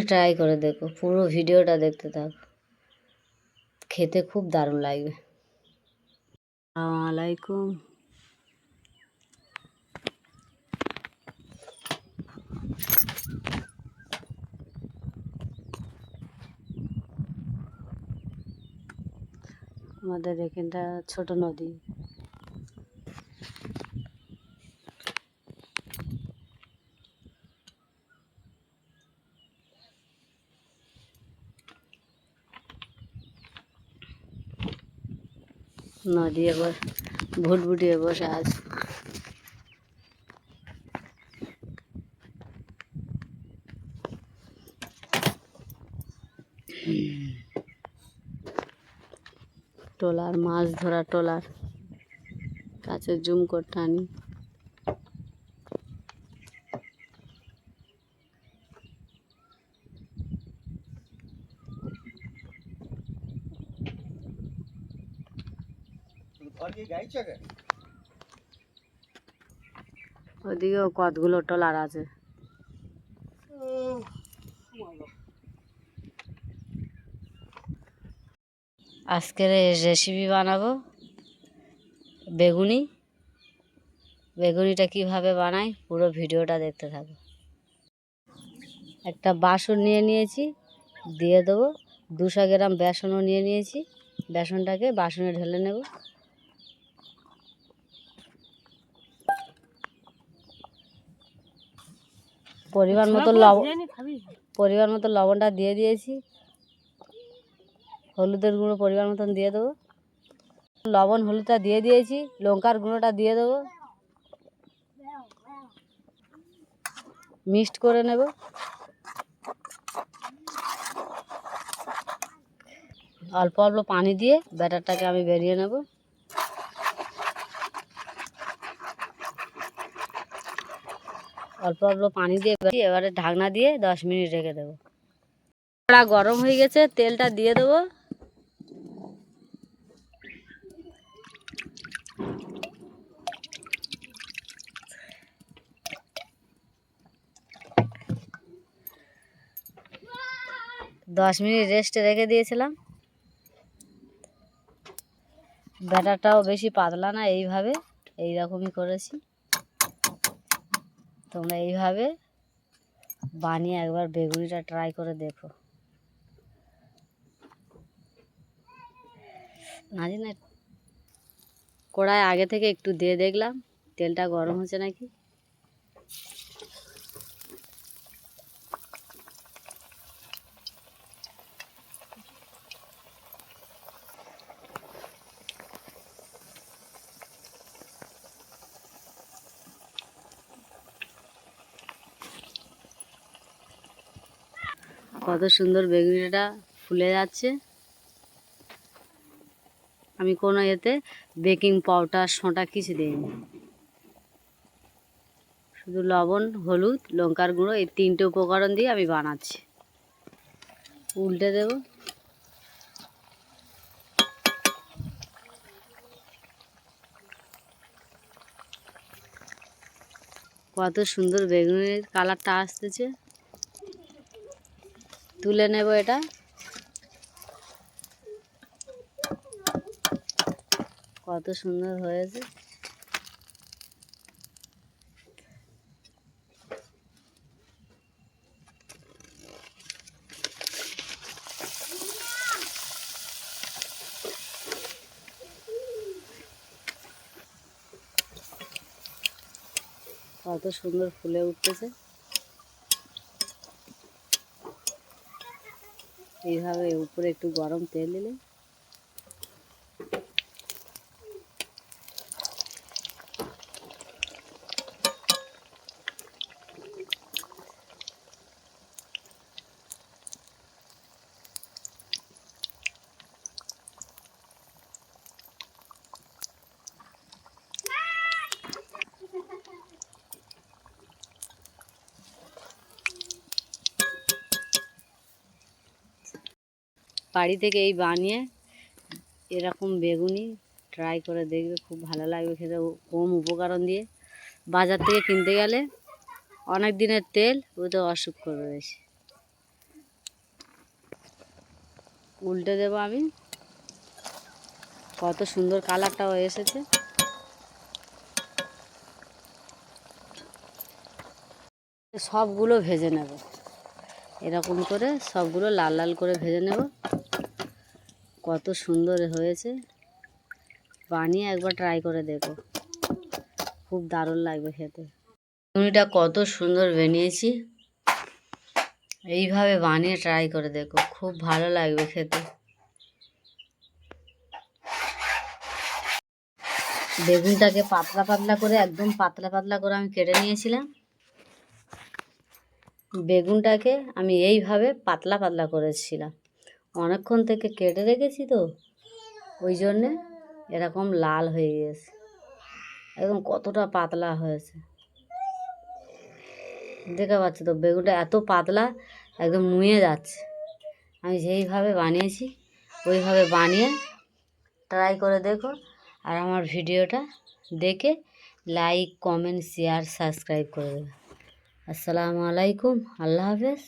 Try করে দেখো, পুরো ভিডিওটা দেখতে থাকো, খেতে খুব দারুণ লাগবে। আসসালামু আলাইকুম। আমাদের এখানটা ছোট নদী। নদী এবার ভুটভুটিয়ে বসে আছে। ট্রলার, মাছ ধরা ট্রলার, কাছে জুম করতে আনি। ওদিকেও কতগুলো ট্রলার আছে। আজকের রেসিপি বানাবো বেগুনি। বেগুনিটা কিভাবে বানাই পুরো ভিডিওটা দেখতে থাকো। একটা বাসন নিয়ে নিয়েছি, দিয়ে দেবো 200 গ্রাম বেসনও নিয়ে নিয়েছি। বেসনটাকে বাসনে ঢেলে নেব। পরিমাণ মতো লবণটা দিয়ে দিয়েছি। হলুদের গুঁড়ো পরিমাণ মতন দিয়ে দেবো। লবণ হলুদটা দিয়ে দিয়েছি, লঙ্কার গুঁড়োটা দিয়ে দেবো। মিক্সড করে নেব। অল্প অল্প পানি দিয়ে ব্যাটারটাকে আমি বেরিয়ে নেব। অল্প অল্প পানি দিয়ে এবারে ঢাকনা দিয়ে 10 মিনিট রেখে দেবো। কড়া গরম হয়ে গেছে, তেলটা দিয়ে দেবো। দশ মিনিট রেস্টে রেখে দিয়েছিলাম। ব্যাটারটাও বেশি পাতলা না, এইরকমই করেছি। তোমরা এইভাবে বানিয়ে একবার বেগুনিটা ট্রাই করে দেখো। না কড়ায় আগে থেকে একটু দিয়ে দেখলাম তেলটা গরম হচ্ছে নাকি। কত সুন্দর বেগুনিটা ফুলে যাচ্ছে। আমি কোনো এতে বেকিং পাউডার সোঁটা কিছু দিইনি, শুধু লবণ, হলুদ, লঙ্কার গুঁড়ো, এই 3টে উপকরণ দিয়ে আমি বানাচ্ছি। উল্টে দেব। কত সুন্দর বেগুনের কালারটা আসতেছে। তুলে নেব এটা। কত সুন্দর হয়েছে। কত সুন্দর ফুলে উঠতেছে। এইভাবে উপরে একটু গরম তেল দিলে বাড়ি থেকে এই বানিয়ে এরকম বেগুনি ট্রাই করে দেখবে, খুব ভালো লাগবে খেতে। কম উপকরণ দিয়ে বাজার থেকে কিনতে গেলে অনেক দিনের তেল, ওতে অসুখ করবে বেশি। উল্টে দেবো আমি। কত সুন্দর কালারটাও এসেছে। সবগুলো ভেজে নেব, এরকম করে সবগুলো লাল লাল করে ভেজে নেব। কত সুন্দর হয়েছে, বানিয়ে একবার ট্রাই করে দেখো, খুব দারুণ লাগবে খেতে। বেগুনিটা কত সুন্দর বানিয়েছি, এইভাবে বানিয়ে ট্রাই করে দেখো, খুব ভালো লাগবে খেতে। বেগুনটাকে পাতলা পাতলা করে, একদম পাতলা পাতলা করে আমি কেটে নিয়েছিলাম। বেগুনটাকে আমি এইভাবে পাতলা পাতলা করেছিলাম, অনেকক্ষণ থেকে কেটে রেখেছি তো, ওই জন্যে এরকম লাল হয়ে গেছে। একদম কতটা পাতলা হয়েছে দেখতে পাচ্ছ তো, বেগুনটা এত পাতলা একদম নুয়ে যাচ্ছে। আমি যেইভাবে বানিয়েছি ওইভাবে বানিয়ে ট্রাই করে দেখো, আর আমার ভিডিওটা দেখে লাইক, কমেন্ট, শেয়ার, সাবস্ক্রাইব করে দেবে। আসসালামু আলাইকুম, আল্লাহ হাফেজ।